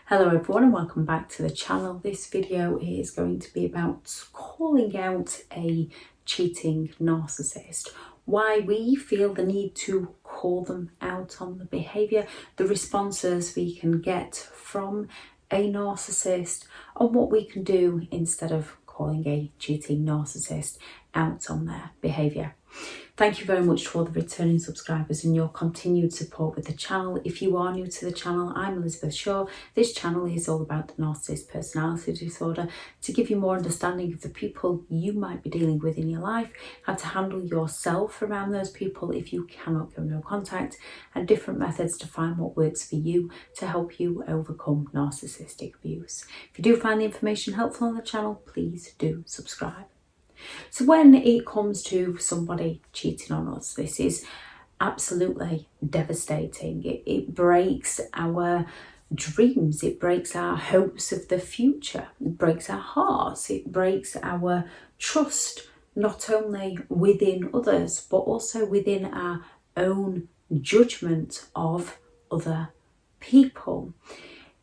Hello everyone and welcome back to the channel. This video is going to be about calling out a cheating narcissist, why we feel the need to call them out on the behaviour, the responses we can get from a narcissist, and what we can do instead of calling a cheating narcissist out on their behaviour. Thank you very much to all the returning subscribers and your continued support with the channel. If you are new to the channel, I'm Elizabeth Shaw. This channel is all about the narcissist personality disorder, to give you more understanding of the people you might be dealing with in your life, how to handle yourself around those people if you cannot go no contact, and different methods to find what works for you to help you overcome narcissistic abuse. If you do find the information helpful on the channel, please do subscribe. So when it comes to somebody cheating on us, this is absolutely devastating. It breaks our dreams, it breaks our hopes of the future, it breaks our hearts, it breaks our trust, not only within others, but also within our own judgment of other people.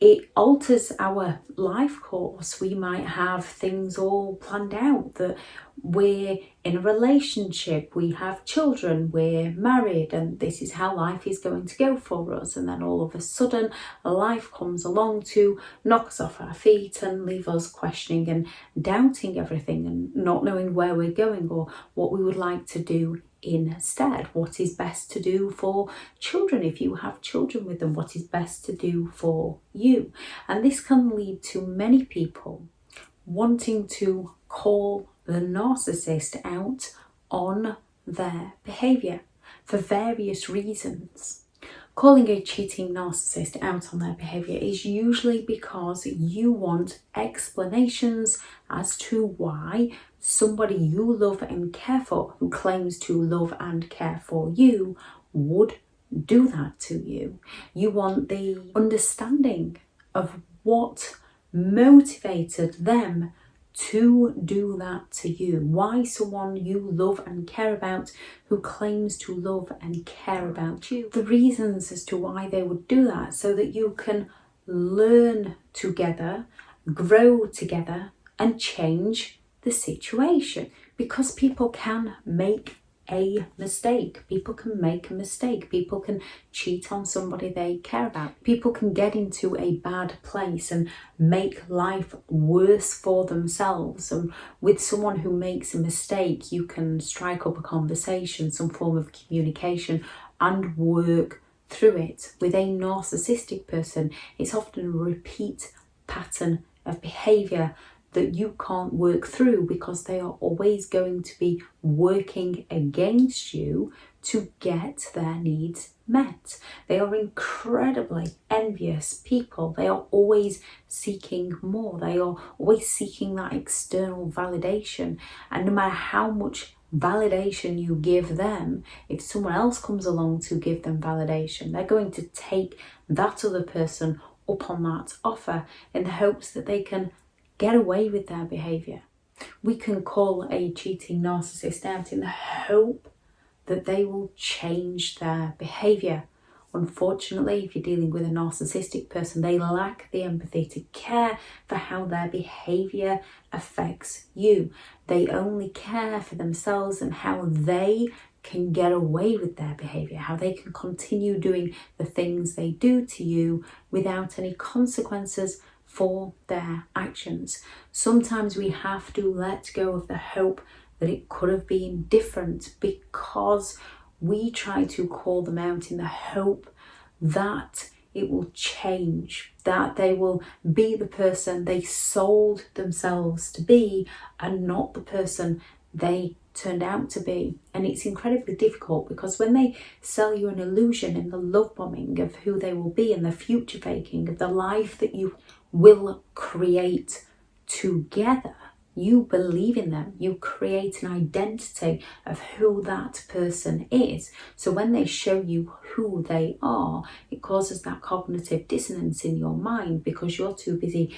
It alters our life course. We might have things all planned out, that we're in a relationship, we have children, we're married, and this is how life is going to go for us. And then all of a sudden, life comes along to knock us off our feet and leave us questioning and doubting everything and not knowing where we're going or what we would like to do instead. What is best to do for children if you have children with them? What is best to do for you? And this can lead to many people wanting to call the narcissist out on their behaviour for various reasons. Calling a cheating narcissist out on their behaviour is usually because you want explanations as to why somebody you love and care for, who claims to love and care for you, would do that to you. You want the understanding of what motivated them to do that to you. Why someone you love and care about, who claims to love and care about you. The reasons as to why they would do that, so that you can learn together, grow together, and change the situation. Because people can make a mistake. People can make a mistake. People can cheat on somebody they care about. People can get into a bad place and make life worse for themselves. And with someone who makes a mistake, you can strike up a conversation, some form of communication, and work through it. With a narcissistic person, it's often a repeat pattern of behaviour that you can't work through, because they are always going to be working against you to get their needs met. They are incredibly envious people. They are always seeking more. They are always seeking that external validation. And no matter how much validation you give them, if someone else comes along to give them validation, they're going to take that other person up on that offer in the hopes that they can get away with their behaviour. We can call a cheating narcissist out in the hope that they will change their behaviour. Unfortunately, if you're dealing with a narcissistic person, they lack the empathy to care for how their behaviour affects you. They only care for themselves and how they can get away with their behaviour, how they can continue doing the things they do to you without any consequences for their actions. Sometimes we have to let go of the hope that it could have been different, because we try to call them out in the hope that it will change, that they will be the person they sold themselves to be and not the person they turned out to be. And it's incredibly difficult, because when they sell you an illusion in the love bombing of who they will be and the future faking of the life that you will create together, you believe in them. You create an identity of who that person is. So when they show you who they are, it causes that cognitive dissonance in your mind, because you're too busy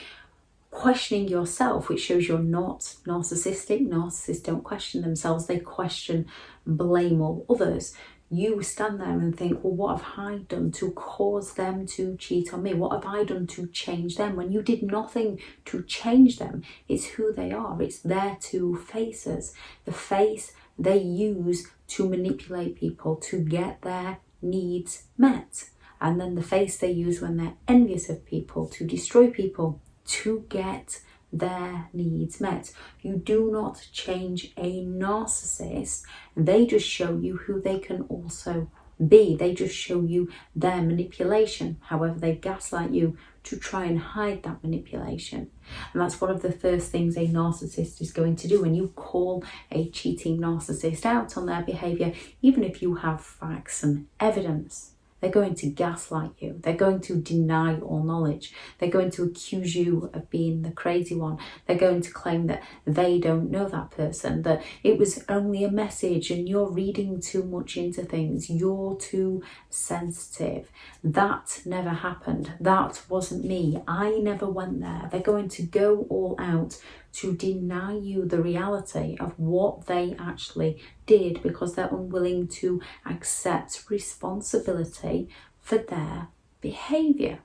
questioning yourself, which shows you're not narcissistic. Narcissists don't question themselves, they question, blame all others. you stand there and think, well, what have I done to cause them to cheat on me? What have I done to change them? When you did nothing to change them, it's who they are. It's their two faces. The face they use to manipulate people, to get their needs met. And then the face they use when they're envious of people, to destroy people, to get their needs met. You do not change a narcissist. They just show you who they can also be. They just show you their manipulation. However, they gaslight you to try and hide that manipulation. And that's one of the first things a narcissist is going to do. When you call a cheating narcissist out on their behaviour, even if you have facts and evidence, they're going to gaslight you. They're going to deny all knowledge. They're going to accuse you of being the crazy one. They're going to claim that they don't know that person, that it was only a message and you're reading too much into things. You're too sensitive. That never happened. That wasn't me. I never went there. They're going to go all out to deny you the reality of what they actually did because they're unwilling to accept responsibility for their behaviour.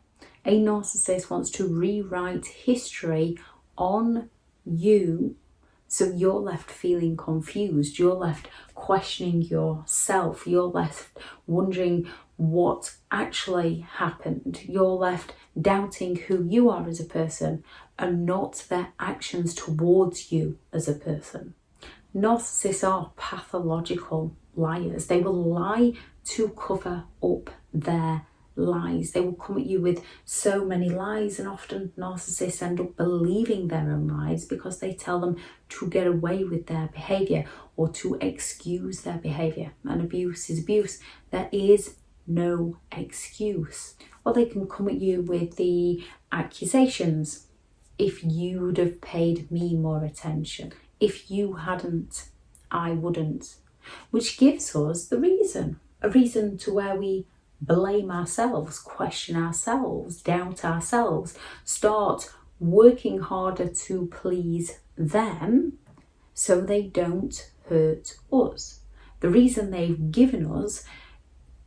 A narcissist wants to rewrite history on you, so you're left feeling confused, you're left questioning yourself, you're left wondering what actually happened, you're left doubting who you are as a person and not their actions towards you as a person. Narcissists are pathological liars. They will lie to cover up their lies. They will come at you with so many lies, and often narcissists end up believing their own lies because they tell them to get away with their behaviour or to excuse their behaviour. And abuse is abuse. There is no excuse. Or they can come at you with the accusations. If you'd have paid me more attention, if you hadn't, I wouldn't. Which gives us the reason, a reason to where we blame ourselves, question ourselves, doubt ourselves, start working harder to please them so they don't hurt us. The reason they've given us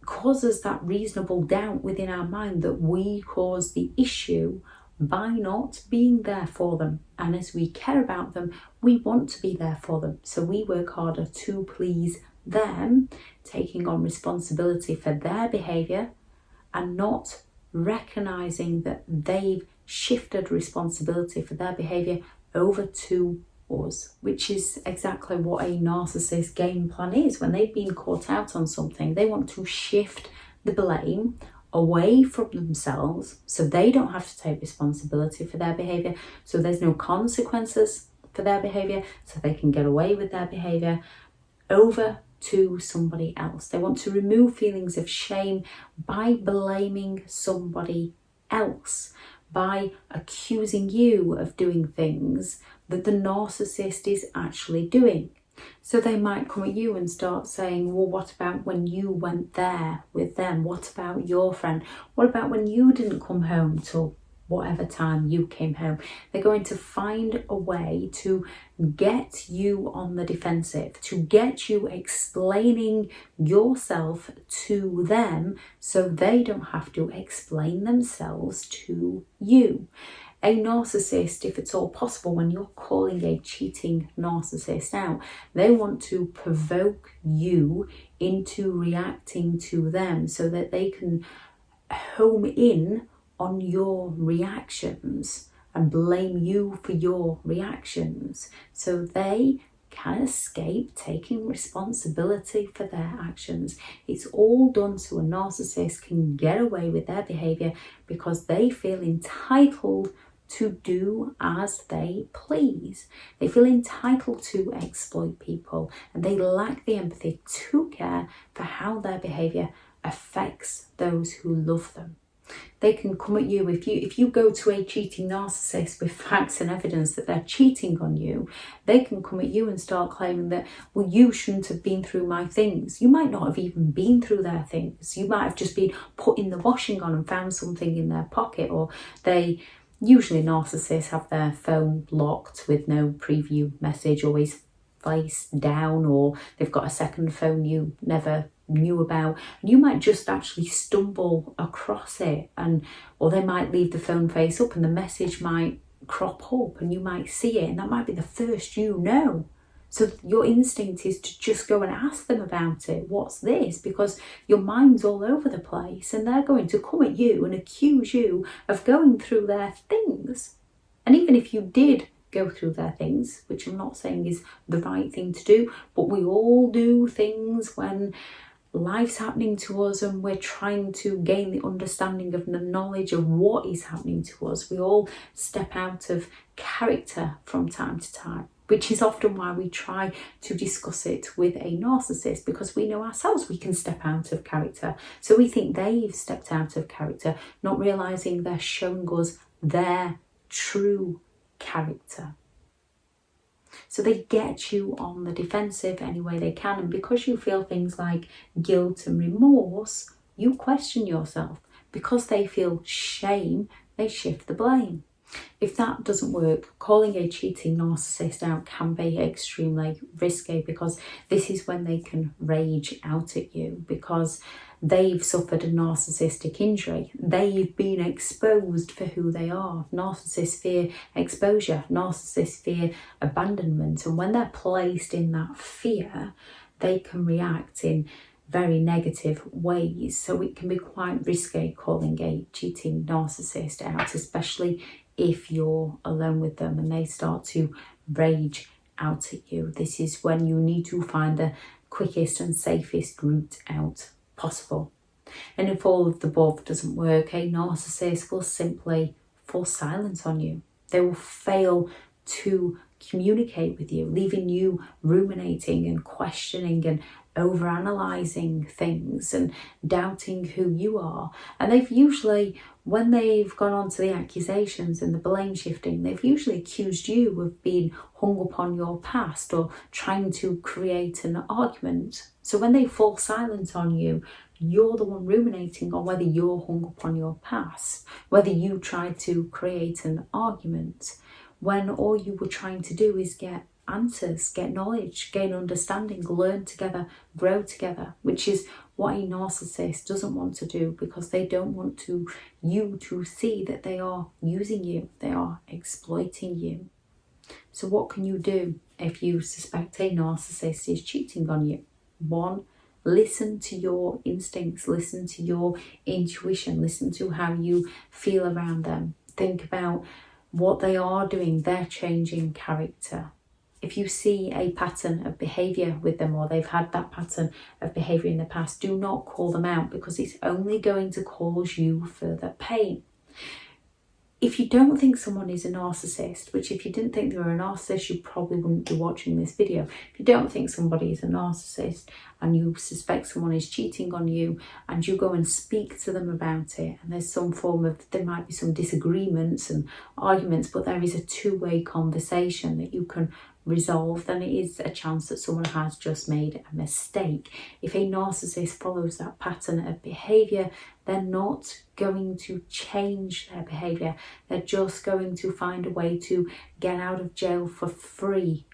causes that reasonable doubt within our mind that we caused the issue by not being there for them. And as we care about them, we want to be there for them. So we work harder to please them, taking on responsibility for their behaviour and not recognising that they've shifted responsibility for their behaviour over to us, which is exactly what a narcissist game plan is. When they've been caught out on something, they want to shift the blame away from themselves so they don't have to take responsibility for their behaviour, so there's no consequences for their behaviour, so they can get away with their behaviour, over to somebody else. They want to remove feelings of shame by blaming somebody else, by accusing you of doing things that the narcissist is actually doing. So they might come at you and start saying, well, what about when you went there with them? What about your friend? What about when you didn't come home till whatever time you came home? They're going to find a way to get you on the defensive, to get you explaining yourself to them so they don't have to explain themselves to you. A narcissist, if it's all possible, when you're calling a cheating narcissist out, they want to provoke you into reacting to them so that they can home in on your reactions and blame you for your reactions so they can escape taking responsibility for their actions. It's all done so a narcissist can get away with their behaviour because they feel entitled to do as they please. They feel entitled to exploit people and they lack the empathy to care for how their behaviour affects those who love them. They can come at you if you go to a cheating narcissist with facts and evidence that they're cheating on you, they can come at you and start claiming that, well, you shouldn't have been through my things. You might not have even been through their things. You might have just been putting the washing on and found something in their pocket, or usually narcissists have their phone locked with no preview message, always face down, or they've got a second phone you never knew about. And you might just actually stumble across it, or they might leave the phone face up and the message might crop up and you might see it, and that might be the first you know. So your instinct is to just go and ask them about it. What's this? Because your mind's all over the place and they're going to come at you and accuse you of going through their things. And even if you did go through their things, which I'm not saying is the right thing to do, but we all do things when life's happening to us and we're trying to gain the understanding of the knowledge of what is happening to us. We all step out of character from time to time, which is often why we try to discuss it with a narcissist, because we know ourselves we can step out of character. So we think they've stepped out of character, not realising they're showing us their true character. So they get you on the defensive any way they can, and because you feel things like guilt and remorse, you question yourself. Because they feel shame, they shift the blame. If that doesn't work, calling a cheating narcissist out can be extremely risky, because this is when they can rage out at you because they've suffered a narcissistic injury. They've been exposed for who they are. Narcissists fear exposure. Narcissists fear abandonment. And when they're placed in that fear, they can react in very negative ways. So it can be quite risky calling a cheating narcissist out, especially if you're alone with them and they start to rage out at you. This is when you need to find the quickest and safest route out possible. And if all of the above doesn't work, a narcissist will simply fall silent on you. They will fail to communicate with you, leaving you ruminating and questioning and overanalyzing things and doubting who you are. And they've usually, when they've gone on to the accusations and the blame shifting, they've usually accused you of being hung up on your past or trying to create an argument. So when they fall silent on you, you're the one ruminating on whether you're hung up on your past, whether you tried to create an argument, when all you were trying to do is get answers, get knowledge, gain understanding, learn together, grow together, which is what a narcissist doesn't want to do, because they don't want you to see that they are using you, they are exploiting you. So what can you do if you suspect a narcissist is cheating on you? 1, listen to your instincts, listen to your intuition, listen to how you feel around them. Think about what they are doing, their changing character. If you see a pattern of behaviour with them, or they've had that pattern of behaviour in the past, do not call them out, because it's only going to cause you further pain. If you don't think someone is a narcissist, which if you didn't think they were a narcissist, you probably wouldn't be watching this video. If you don't think somebody is a narcissist and you suspect someone is cheating on you and you go and speak to them about it, and there's some form of, there might be some disagreements and arguments, but there is a two-way conversation that you can resolve, then it is a chance that someone has just made a mistake. If a narcissist follows that pattern of behaviour, they're not going to change their behaviour. They're just going to find a way to get out of jail for free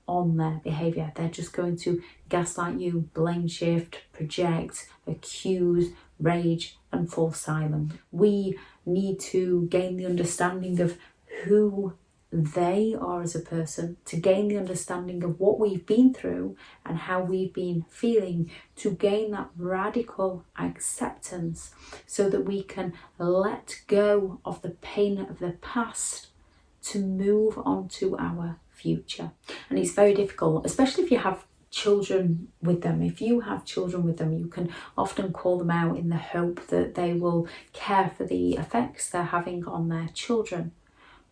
on their behaviour. They're just going to gaslight you, blame shift, project, accuse, rage and fall silent. We need to gain the understanding of who they are as a person, to gain the understanding of what we've been through and how we've been feeling, to gain that radical acceptance so that we can let go of the pain of the past to move on to our future. And it's very difficult, especially if you have children with them. If you have children with them, you can often call them out in the hope that they will care for the effects they're having on their children.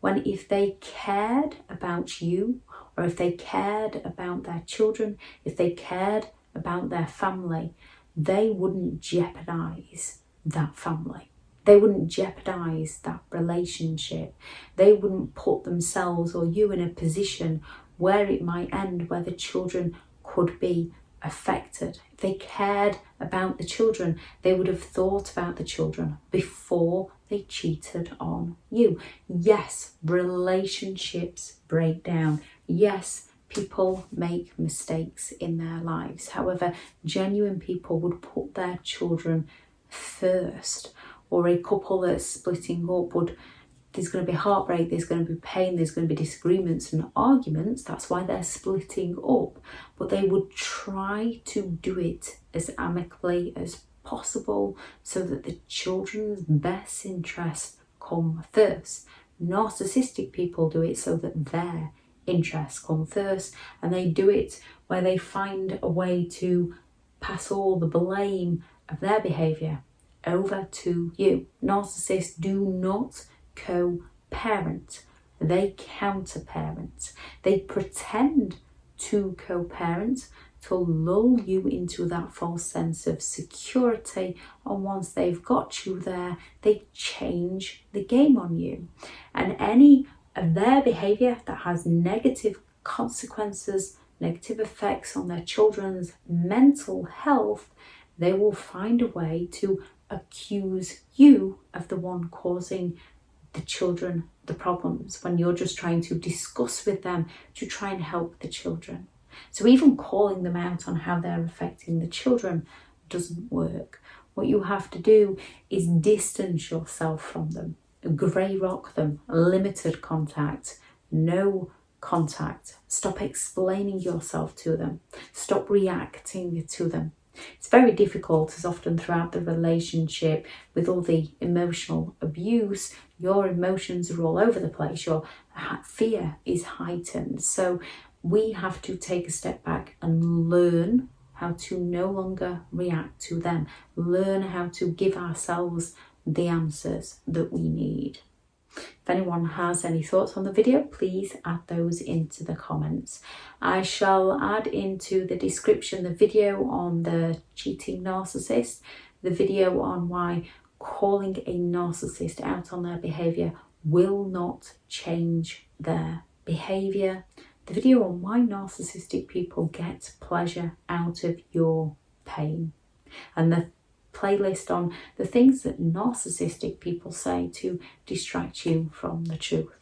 When if they cared about you, or if they cared about their children, if they cared about their family, they wouldn't jeopardise that family. They wouldn't jeopardise that relationship. They wouldn't put themselves or you in a position where it might end, where the children could be affected. If they cared about the children, they would have thought about the children before they cheated on you. Yes, relationships break down. Yes, People make mistakes in their lives. However, genuine people would put their children first. Or a couple that's splitting up there's going to be heartbreak, there's going to be pain, there's going to be disagreements and arguments. That's why they're splitting up. But they would try to do it as amicably as possible so that the children's best interests come first. Narcissistic people do it so that their interests come first, and they do it where they find a way to pass all the blame of their behaviour over to you. Narcissists do not co-parent, they counter-parent. They pretend to co-parent to lull you into that false sense of security, and once they've got you there, they change the game on you. And any of their behaviour that has negative consequences, negative effects on their children's mental health, they will find a way to accuse you of the one causing the children the problems when you're just trying to discuss with them to try and help the children. So even calling them out on how they're affecting the children doesn't work. What you have to do is distance yourself from them, grey rock them, limited contact, no contact. Stop explaining yourself to them. Stop reacting to them. It's very difficult, as often throughout the relationship with all the emotional abuse, your emotions are all over the place, your fear is heightened. So we have to take a step back and learn how to no longer react to them, learn how to give ourselves the answers that we need. If anyone has any thoughts on the video, please add those into the comments. I shall add into the description the video on the cheating narcissist, the video on why calling a narcissist out on their behaviour will not change their behaviour, the video on why narcissistic people get pleasure out of your pain, and the playlist on the things that narcissistic people say to distract you from the truth.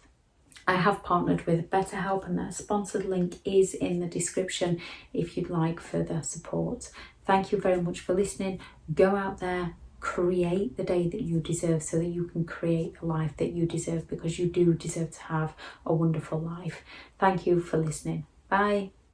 I have partnered with BetterHelp, and their sponsored link is in the description if you'd like further support. Thank you very much for listening. Go out there, create the day that you deserve so that you can create the life that you deserve, because you do deserve to have a wonderful life. Thank you for listening. Bye.